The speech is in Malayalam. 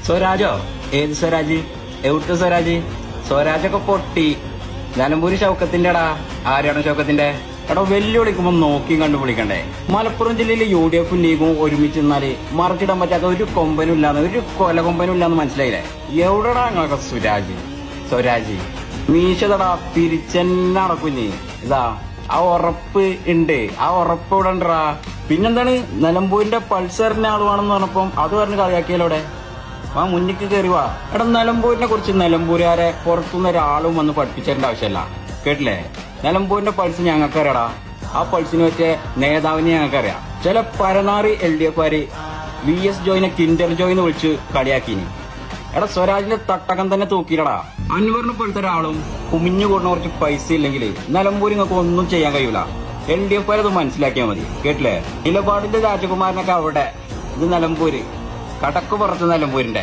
സ്വരാജോ? ഏത് സ്വരാജ്? എവിടുത്തെ സ്വരാജ്? സ്വരാജൊക്കെ പൊട്ടി. നിലമ്പൂര് ഷൗക്കത്തിന്റെ എടാ. ആരാണ് ഷൗക്കത്തിന്റെ? എടാ വെല്ലുവിളിക്കുമ്പോ നോക്കിയും കണ്ടു വിളിക്കണ്ടേ? മലപ്പുറം ജില്ലയിൽ UDF ലീഗും ഒരുമിച്ച് നിന്നാല് മറിച്ചിടാൻ പറ്റാത്ത ഒരു കൊമ്പനും ഇല്ലാന്ന്, ഒരു കൊല കൊമ്പനും ഇല്ലാന്ന് മനസ്സിലായില്ലേ? എവിടെടാ ഞങ്ങളൊക്കെ സ്വരാജ് മീശതടാ പിരിച്ചെന്നടക്കുഞ്ഞ്. ഇതാ ആ ഉറപ്പ് ഉണ്ട്, ആ ഉറപ്പ് ഇവിടെ ഉണ്ടാ. പിന്നെന്താണ് നിലമ്പൂരിന്റെ പൾസറിന്റെ ആളുവാണെന്ന് പറഞ്ഞപ്പം അത് പറഞ്ഞ് കളിയാക്കിയാലോടെ? ആ മുന്നിക്ക് കയറി വാ. എടാ നിലമ്പൂരിനെ കുറിച്ച് നിലമ്പൂരുകാരെ പുറത്തുനിന്ന് ഒരാളും വന്ന് പഠിപ്പിച്ചേണ്ട ആവശ്യമല്ല, കേട്ടില്ലേ? നിലമ്പൂരിന്റെ പൾസ് ഞങ്ങൾക്കറിയാടാ. ആ പൾസിന് പറ്റിയ നേതാവിനെ ഞങ്ങൾക്കറിയാം. ചില പരനാറി LDF-കാര് VS ജോയിനെ കിൻഡർ ജോയിന്ന് വിളിച്ച് കളിയാക്കിനി. എടാ സ്വരാജിന്റെ തട്ടകം തന്നെ തൂക്കിയില്ലടാ. അൻവറിനെ പോലത്തെ ഒരാളും കുമിഞ്ഞു കൂടുന്ന കുറച്ച് പൈസ ഇല്ലെങ്കിൽ നിലമ്പൂർ നിങ്ങൾക്ക് ഒന്നും ചെയ്യാൻ കഴിയൂല. LDF-കാരത് മനസ്സിലാക്കിയാൽ മതി, കേട്ടില്ലേ? നിലപാടിന്റെ രാജകുമാരനൊക്കെ അവിടെ, ഇത് നിലമ്പൂര്, കടക്ക് പുറത്ത് നിലമ്പൂരിന്റെ.